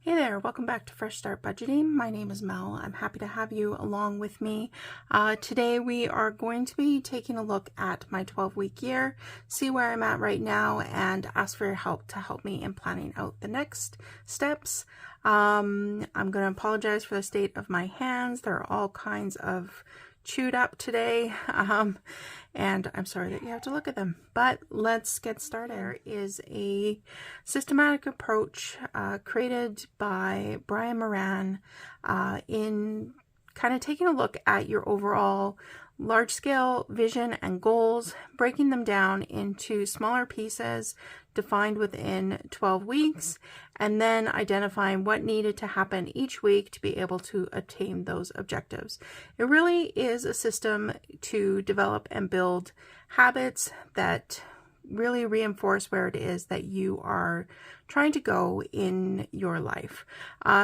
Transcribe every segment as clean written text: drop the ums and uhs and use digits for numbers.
Hey there, welcome back to Fresh Start Budgeting. My name is Mel. I'm happy to have you along with me. Today we are going to be taking a look at my 12-week year, see where I'm at right now, and ask for your help to help me in planning out the next steps. I'm going to apologize for the state of my hands. They're all kinds of chewed up today, and I'm sorry that you have to look at them, but let's get started. There is a systematic approach created by Brian Moran in kind of taking a look at your overall large-scale vision and goals, breaking them down into smaller pieces defined within 12 weeks, and then identifying what needed to happen each week to be able to attain those objectives. It really is a system to develop and build habits that really reinforce where it is that you are trying to go in your life.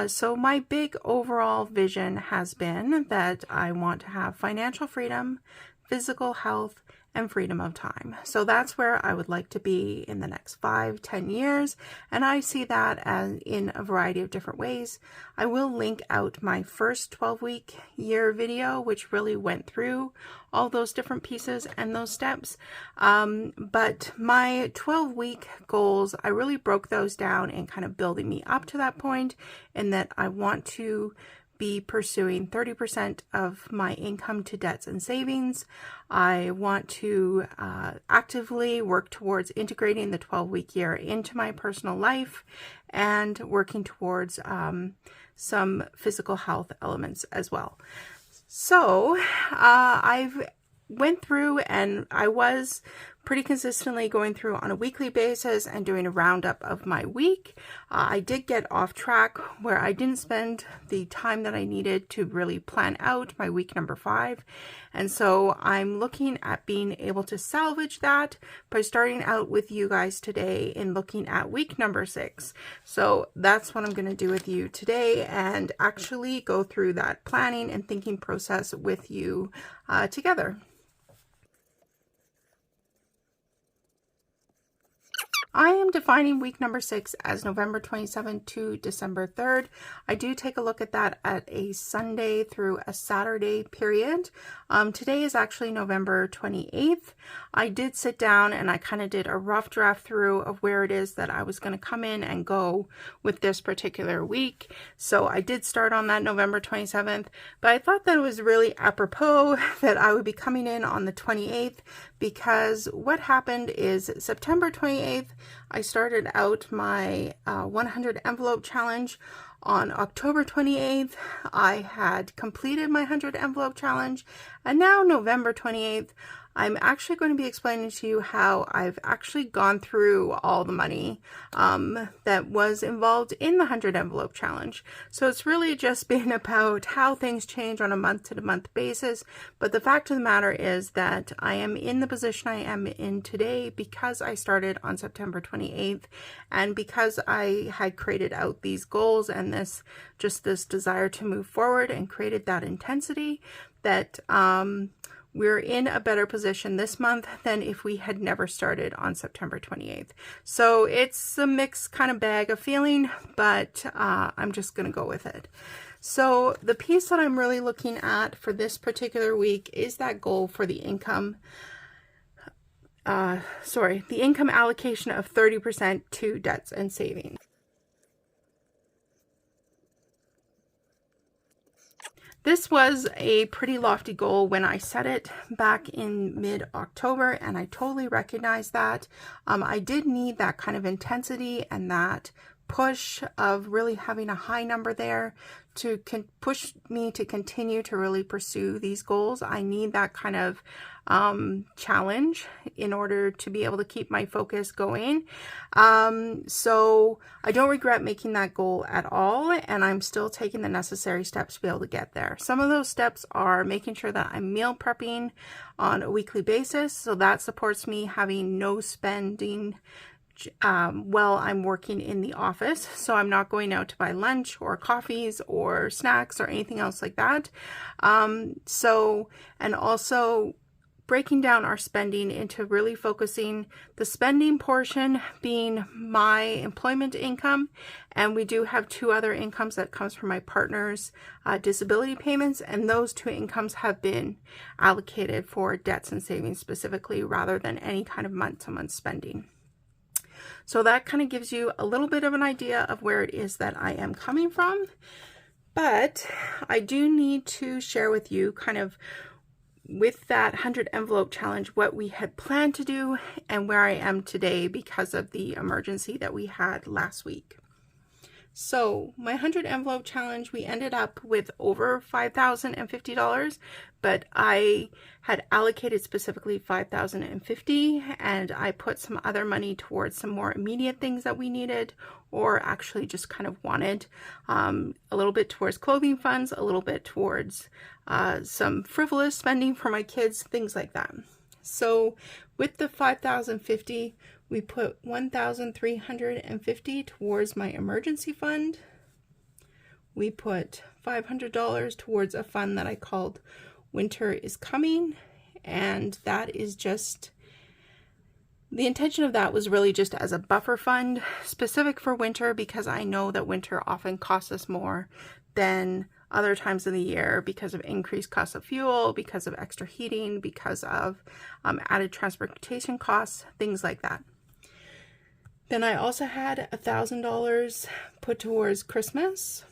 So my big overall vision has been that I want to have financial freedom, physical health, and freedom of time. So that's where I would like to be in the next 5-10 years. And I see that as in a variety of different ways. I will link out my first 12-week year video, which really went through all those different pieces and those steps. But my 12-week goals, I really broke those down and kind of building me up to that point, in that I want to be pursuing 30% of my income to debts and savings. I want to actively work towards integrating the 12-week year into my personal life and working towards some physical health elements as well. So I've went through, and I was pretty consistently going through on a weekly basis and doing a roundup of my week. I did get off track where I didn't spend the time that I needed to really plan out my week number 5. And so I'm looking at being able to salvage that by starting out with you guys today in looking at week number 6. So that's what I'm going to do with you today, and actually go through that planning and thinking process with you together. I am defining week number 6 as November 27th to December 3rd. I do take a look at that at a Sunday through a Saturday period. Today is actually November 28th. I did sit down and I kind of did a rough draft through of where it is that I was going to come in and go with this particular week. So I did start on that November 27th, but I thought that it was really apropos that I would be coming in on the 28th, because what happened is September 28th, I started out my 100 envelope challenge. On October 28th, I had completed my 100 envelope challenge, and now November 28th, I'm actually going to be explaining to you how I've actually gone through all the money that was involved in the 100 envelope challenge. So it's really just been about how things change on a month-to-month basis. But the fact of the matter is that I am in the position I am in today because I started on September 28th, and because I had created out these goals and this desire to move forward and created that intensity, that we're in a better position this month than if we had never started on September 28th. So it's a mixed kind of bag of feeling, but I'm just going to go with it. So the piece that I'm really looking at for this particular week is that goal for the income, the income allocation of 30% to debts and savings. This was a pretty lofty goal when I set it back in mid-October, and I totally recognize that. I did need that kind of intensity and that push of really having a high number there to push me to continue to really pursue these goals. I need that kind of challenge in order to be able to keep my focus going. So I don't regret making that goal at all, and I'm still taking the necessary steps to be able to get there. Some of those steps are making sure that I'm meal prepping on a weekly basis, so that supports me having no spending while I'm working in the office. So I'm not going out to buy lunch or coffees or snacks or anything else like that. And also breaking down our spending into really focusing the spending portion being my employment income, and we do have 2 other incomes that comes from my partner's disability payments, and those 2 incomes have been allocated for debts and savings specifically rather than any kind of month-to-month spending. So that kind of gives you a little bit of an idea of where it is that I am coming from. But I do need to share with you kind of with that 100 envelope challenge what we had planned to do and where I am today because of the emergency that we had last week. So my 100 envelope challenge, we ended up with over $5,050, but I had allocated specifically $5,050, and I put some other money towards some more immediate things that we needed, or actually just kind of wanted, a little bit towards clothing funds, a little bit towards some frivolous spending for my kids, things like that. So with the $5,050, we put $1,350 towards my emergency fund. We put $500 towards a fund that I called Winter is Coming, and that is just, the intention of that was really just as a buffer fund specific for winter, because I know that winter often costs us more than other times of the year because of increased cost of fuel, because of extra heating, because of added transportation costs, things like that. Then I also had $1,000 put towards Christmas.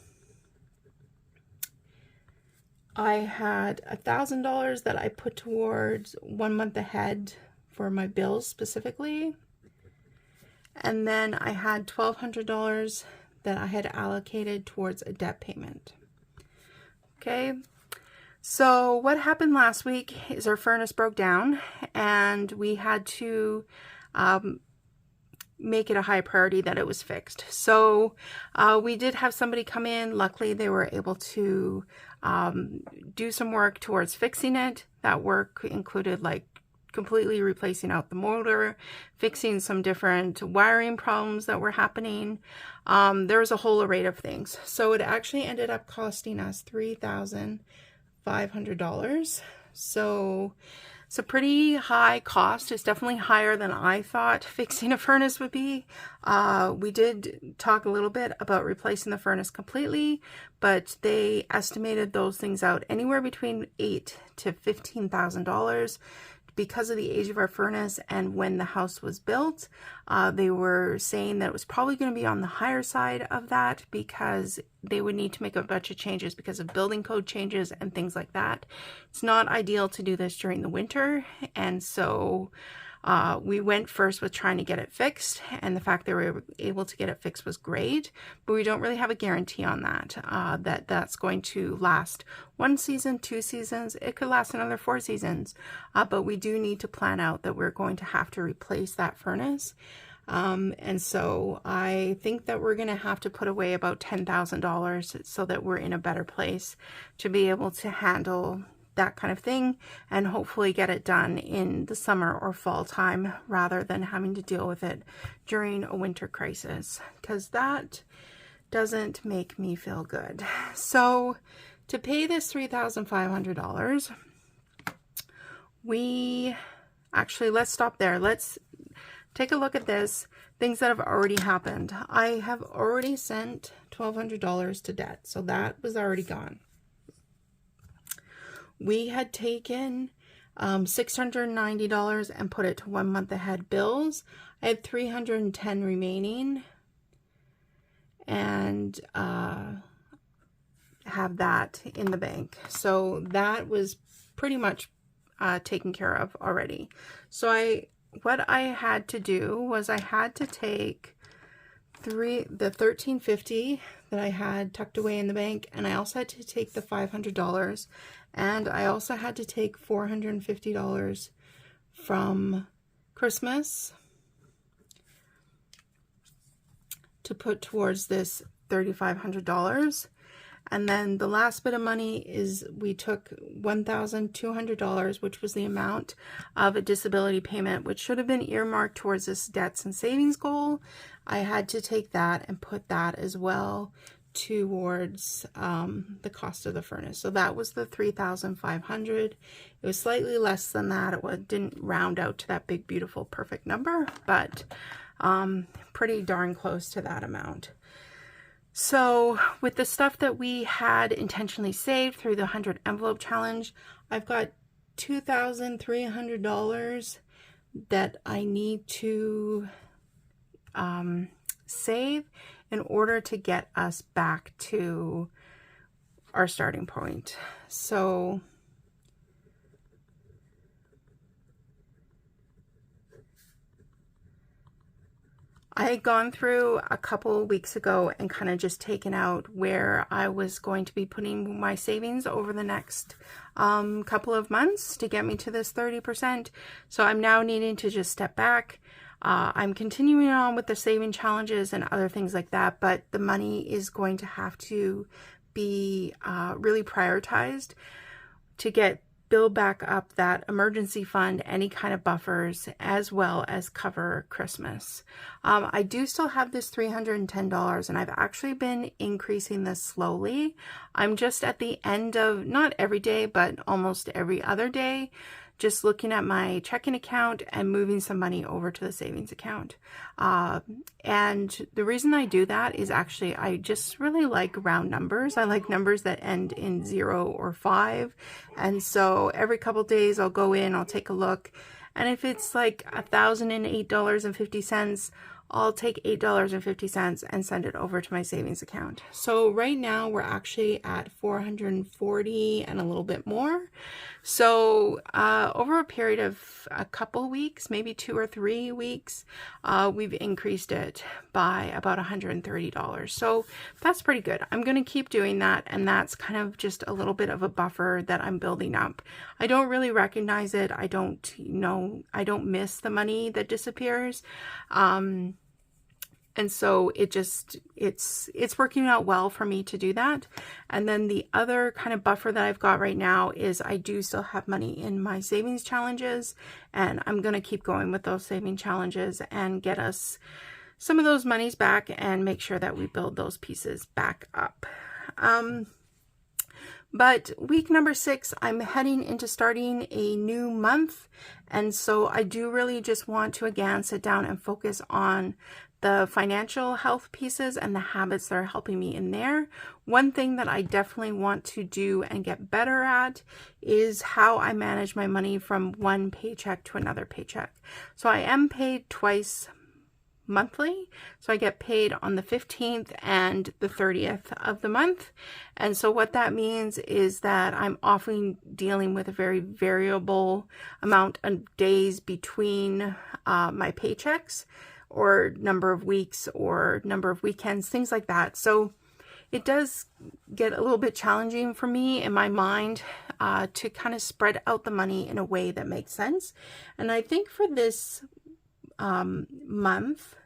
I had $1,000 that I put towards 1 month ahead for my bills specifically. And then I had $1,200 that I had allocated towards a debt payment. Okay, so what happened last week is our furnace broke down, and we had to make it a high priority that it was fixed. So we did have somebody come in. Luckily, they were able to do some work towards fixing it. That work included like completely replacing out the motor, fixing some different wiring problems that were happening. There was a whole array of things. So it actually ended up costing us $3,500. So it's a pretty high cost. It's definitely higher than I thought fixing a furnace would be. We did talk a little bit about replacing the furnace completely, but they estimated those things out anywhere between $8,000 to $15,000. Because of the age of our furnace and when the house was built, they were saying that it was probably going to be on the higher side of that because they would need to make a bunch of changes because of building code changes and things like that. It's not ideal to do this during the winter, and so we went first with trying to get it fixed, and the fact they were able to get it fixed was great, but we don't really have a guarantee on that, that's going to last 1 season, 2 seasons, it could last another 4 seasons, but we do need to plan out that we're going to have to replace that furnace. And so I think that we're going to have to put away about $10,000 so that we're in a better place to be able to handle that kind of thing and hopefully get it done in the summer or fall time rather than having to deal with it during a winter crisis, because that doesn't make me feel good. So to pay this $3,500, we actually, let's stop there. Let's take a look at this. Things that have already happened. I have already sent $1,200 to debt, so that was already gone. We had taken $690 and put it to 1 month ahead bills. I had $310 remaining, and have that in the bank. So that was pretty much taken care of already. So what I had to do was I had to take the $1,350 that I had tucked away in the bank, and I also had to take the $500, and I also had to take $450 from Christmas to put towards this $3,500. And then the last bit of money is we took $1,200, which was the amount of a disability payment, which should have been earmarked towards this debts and savings goal. I had to take that and put that as well towards the cost of the furnace. So that was the $3,500. It was slightly less than that. It didn't round out to that big, beautiful, perfect number, but pretty darn close to that amount. So with the stuff that we had intentionally saved through the 100 envelope challenge, I've got $2,300 that I need to save in order to get us back to our starting point. So I had gone through a couple weeks ago and kind of just taken out where I was going to be putting my savings over the next couple of months to get me to this 30%. So I'm now needing to just step back. I'm continuing on with the saving challenges and other things like that, but the money is going to have to be really prioritized to build back up that emergency fund, any kind of buffers, as well as cover Christmas. I do still have this $310, and I've actually been increasing this slowly. I'm just at the end of, not every day, but almost every other day, just looking at my checking account and moving some money over to the savings account. And the reason I do that is actually I just really like round numbers. I like numbers that end in 0 or 5. And so every couple days I'll go in, I'll take a look. And if it's like $1,008.50, I'll take $8.50 and send it over to my savings account. So right now we're actually at $440 and a little bit more. So over a period of a couple weeks, maybe 2 or 3 weeks, we've increased it by about $130. So that's pretty good. I'm going to keep doing that, and that's kind of just a little bit of a buffer that I'm building up. I don't really recognize it. I don't miss the money that disappears. And so it's working out well for me to do that. And then the other kind of buffer that I've got right now is I do still have money in my savings challenges, and I'm going to keep going with those saving challenges and get us some of those monies back and make sure that we build those pieces back up. But week number 6, I'm heading into starting a new month. And so I do really just want to, again, sit down and focus on the financial health pieces and the habits that are helping me in there. One thing that I definitely want to do and get better at is how I manage my money from one paycheck to another paycheck. So I am paid twice monthly. So I get paid on the 15th and the 30th of the month. And so what that means is that I'm often dealing with a very variable amount of days between my paychecks, or number of weeks or number of weekends, things like that. So it does get a little bit challenging for me in my mind to kind of spread out the money in a way that makes sense. And I think for this month,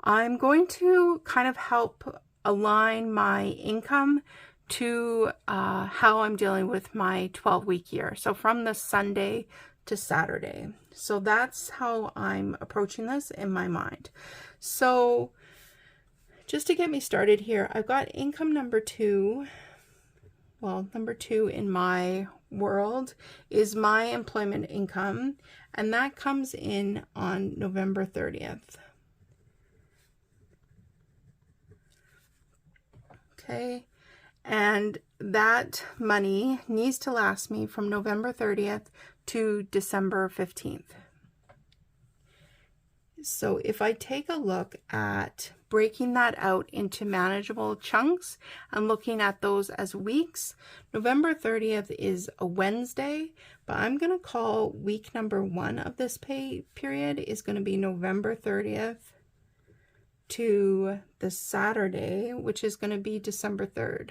I'm going to kind of help align my income to how I'm dealing with my 12-week year. So from the Sunday to Saturday. So that's how I'm approaching this in my mind. So just to get me started here, I've got income number 2. Well, number 2 in my world is my employment income, and that comes in on November 30th. Okay. And that money needs to last me from November 30th to December 15th. So if I take a look at breaking that out into manageable chunks and looking at those as weeks, November 30th is a Wednesday, but I'm going to call week number 1 of this pay period is going to be November 30th to the Saturday, which is going to be December 3rd.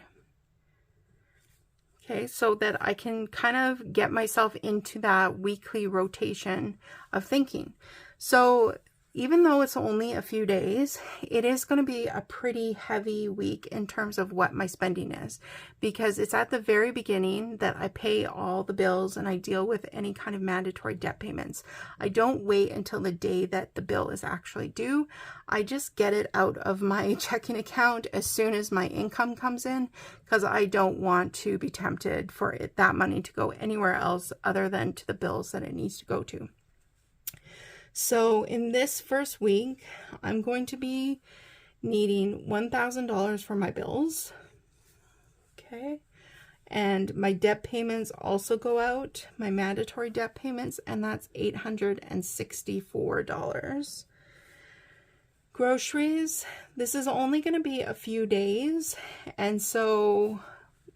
Okay, so that I can kind of get myself into that weekly rotation of thinking. So even though it's only a few days, it is going to be a pretty heavy week in terms of what my spending is, because it's at the very beginning that I pay all the bills and I deal with any kind of mandatory debt payments. I don't wait until the day that the bill is actually due. I just get it out of my checking account as soon as my income comes in, because I don't want to be tempted for that money to go anywhere else other than to the bills that it needs to go to. So in this first week, I'm going to be needing $1,000 for my bills. Okay. And my debt payments also go out, my mandatory debt payments, and that's $864. Groceries, this is only going to be a few days. And so,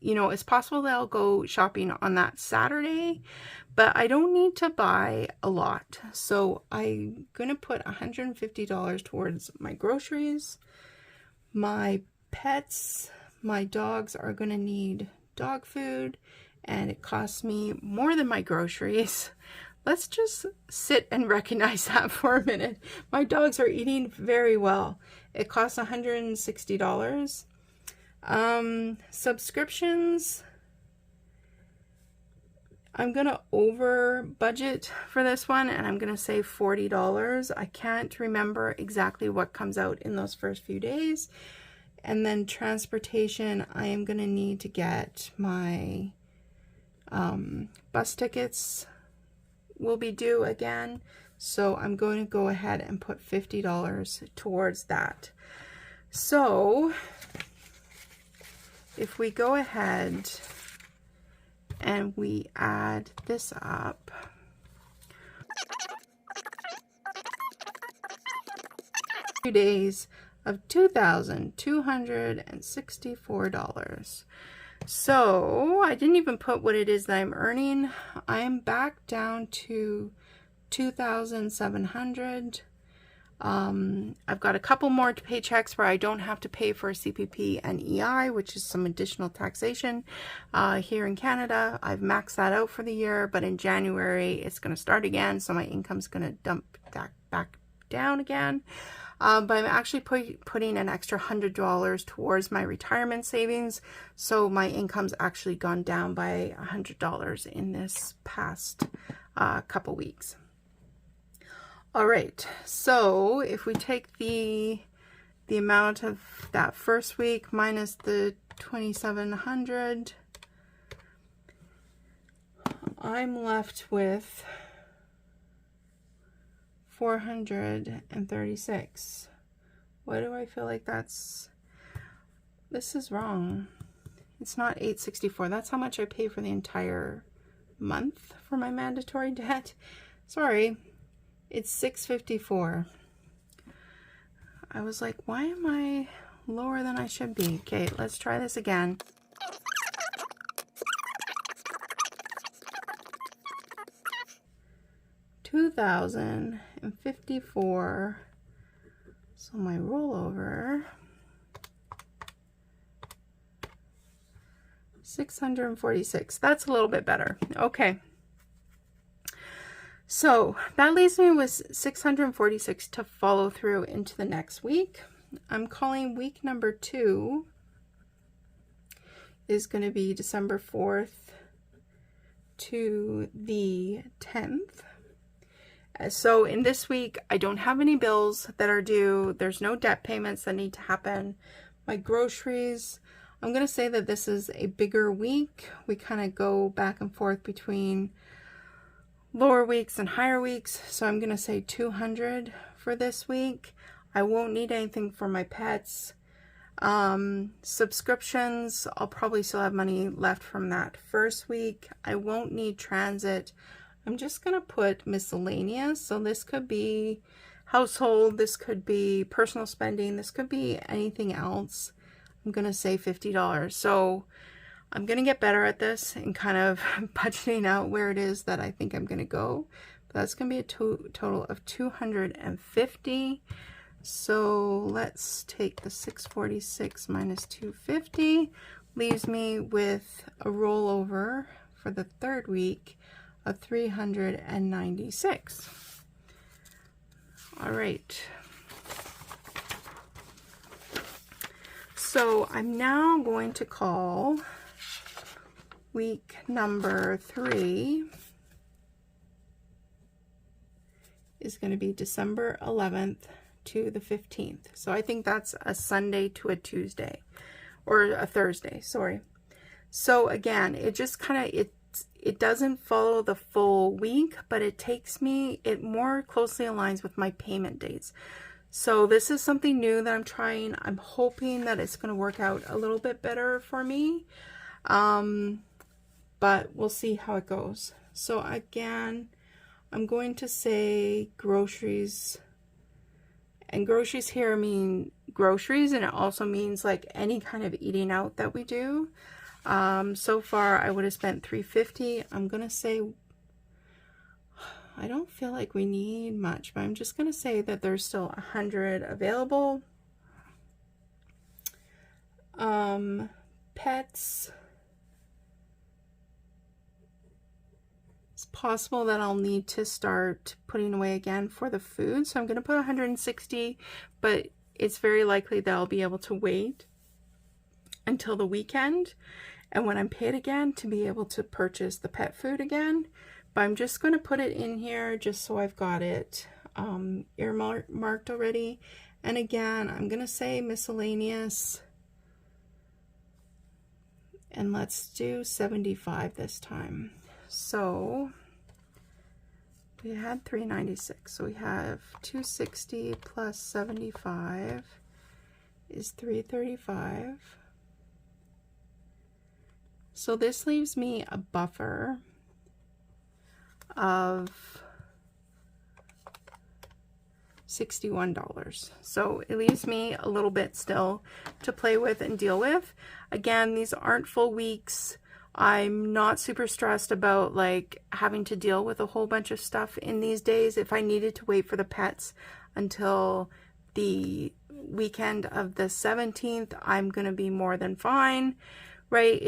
you know, it's possible that I'll go shopping on that Saturday, but I don't need to buy a lot. So I'm going to put $150 towards my groceries. My pets, my dogs are going to need dog food, and it costs me more than my groceries. Let's just sit and recognize that for a minute. My dogs are eating very well. It costs $160. Subscriptions, I'm gonna over budget for this one, and I'm gonna say $40. I can't remember exactly what comes out in those first few days. And then transportation, I am gonna need to get my bus tickets will be due again, so I'm going to go ahead and put $50 towards that. So if we go ahead and we add this up, few days of $2,264. So I didn't even put what it is that I'm earning. I am back down to $2,700. I've got a couple more paychecks where I don't have to pay for CPP and EI, which is some additional taxation here in Canada. I've maxed that out for the year, but in January it's going to start again, so my income's going to dump back down again. But I'm actually putting an extra $100 towards my retirement savings, so my income's actually gone down by $100 in this past couple weeks. All right, so if we take the amount of that first week minus the $2,700, I'm left with $436. Why do I feel like this is wrong? It's not $864. That's how much I pay for the entire month for my mandatory debt. Sorry, it's $654. I was like, why am I lower than I should be? Okay, let's try this again. $2,054. So my rollover, $646. That's a little bit better. Okay. So that leaves me with $646 to follow through into the next week. I'm calling week number 2 is going to be December 4th to the 10th. So in this week, I don't have any bills that are due. There's no debt payments that need to happen. My groceries, I'm going to say that this is a bigger week. We kind of go back and forth between lower weeks and higher weeks. So I'm going to say $200 for this week. I won't need anything for my pets. Subscriptions, I'll probably still have money left from that first week. I won't need transit. I'm just going to put miscellaneous. So this could be household, this could be personal spending, this could be anything else. I'm going to say $50. So I'm going to get better at this and kind of budgeting out where it is that I think I'm going to go. But that's going to be a total of $250. So let's take the 646 minus 250, leaves me with a rollover for the third week of 396. All right. So I'm now going to call week number 3 is going to be December 11th to the 15th. So I think that's a Sunday to a Tuesday, or a Thursday, sorry. So again, it just kind of, it doesn't follow the full week, but it more closely aligns with my payment dates. So this is something new that I'm trying. I'm hoping that it's going to work out a little bit better for me. But we'll see how it goes. So again, I'm going to say groceries. And groceries here mean groceries, and it also means like any kind of eating out that we do. So far I would have spent $3.50. I'm going to say, I don't feel like we need much, but I'm just going to say that there's still 100 available. Pets. It's possible that I'll need to start putting away again for the food. So I'm going to put 160, but it's very likely that I'll be able to wait until the weekend and when I'm paid again to be able to purchase the pet food again. But I'm just going to put it in here just so I've got it earmarked already. And again, I'm going to say miscellaneous, and let's do 75 this time. So we had 396, so we have 260 plus 75 is 335. So this leaves me a buffer of $61. So it leaves me a little bit still to play with and deal with. Again, these aren't full weeks. I'm not super stressed about like having to deal with a whole bunch of stuff in these days. If I needed to wait for the pets until the weekend of the 17th, I'm going to be more than fine, right?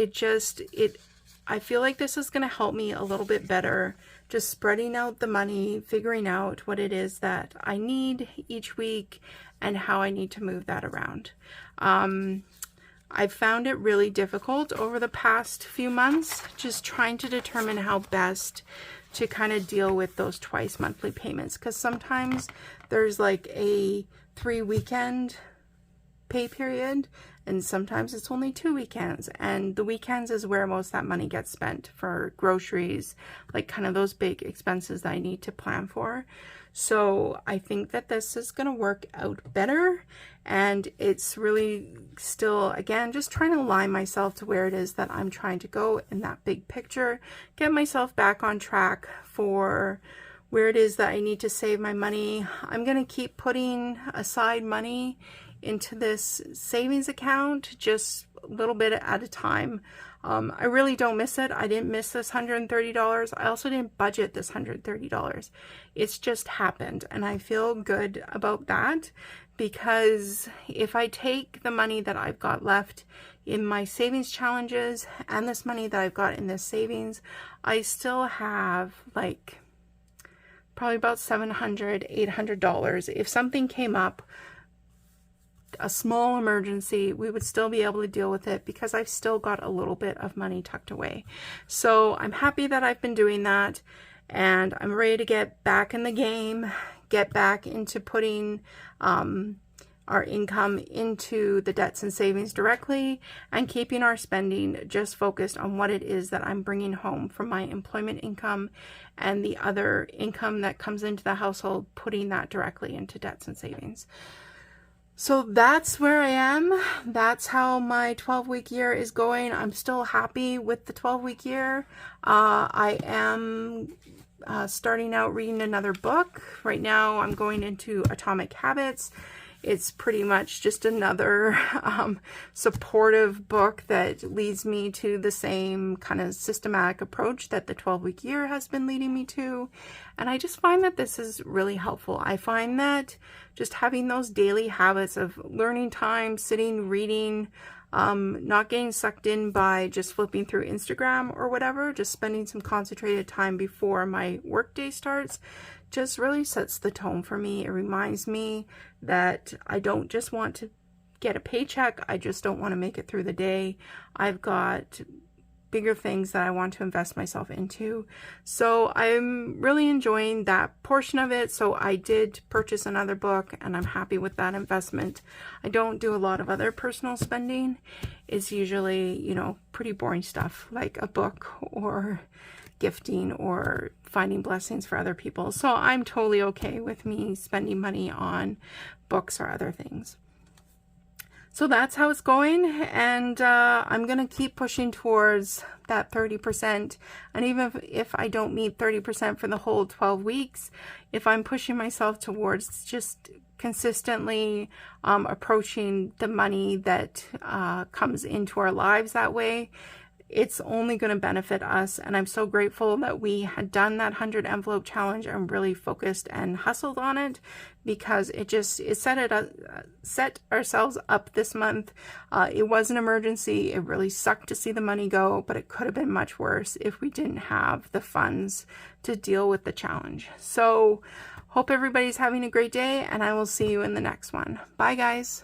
I feel like this is going to help me a little bit better, just spreading out the money, figuring out what it is that I need each week and how I need to move that around. I've found it really difficult over the past few months, just trying to determine how best to kind of deal with those twice monthly payments, because sometimes there's like a 3-weekend pay period, and sometimes it's only 2 weekends, and the weekends is where most of that money gets spent for groceries, like kind of those big expenses that I need to plan for. So I think that this is going to work out better, and it's really still, again, just trying to align myself to where it is that I'm trying to go in that big picture, get myself back on track for where it is that I need to save my money. I'm going to keep putting aside money into this savings account, just a little bit at a time. I really don't miss it. I didn't miss this $130. I also didn't budget this $130. It's just happened, and I feel good about that, because if I take the money that I've got left in my savings challenges and this money that I've got in this savings, I still have like probably about $700, $800. If something came up, a small emergency, we would still be able to deal with it because I've still got a little bit of money tucked away. So I'm happy that I've been doing that, and I'm ready to get back in the game, get back into putting our income into the debts and savings directly, and keeping our spending just focused on what it is that I'm bringing home from my employment income and the other income that comes into the household, putting that directly into debts and savings. So that's where I am. That's how my 12-week year is going. I'm still happy with the 12-week year. I am starting out reading another book. Right now I'm going into Atomic Habits. It's pretty much just another supportive book that leads me to the same kind of systematic approach that the 12-week year has been leading me to. And I just find that this is really helpful. I find that just having those daily habits of learning time, sitting, reading, not getting sucked in by just flipping through Instagram or whatever, just spending some concentrated time before my workday starts just really sets the tone for me. It reminds me that I don't just want to get a paycheck. I just don't want to make it through the day. I've got bigger things that I want to invest myself into. So I'm really enjoying that portion of it. So I did purchase another book and I'm happy with that investment. I don't do a lot of other personal spending. It's usually, you know, pretty boring stuff like a book or gifting or finding blessings for other people. So I'm totally okay with me spending money on books or other things. So that's how it's going, and I'm going to keep pushing towards that 30%. And even if I don't meet 30% for the whole 12 weeks, if I'm pushing myself towards just consistently approaching the money that comes into our lives that way, it's only going to benefit us. And I'm so grateful that we had done that 100 envelope challenge and really focused and hustled on it, because it set ourselves up this month. It was an emergency. It really sucked to see the money go, but it could have been much worse if we didn't have the funds to deal with the challenge. So hope everybody's having a great day, and I will see you in the next one. Bye guys.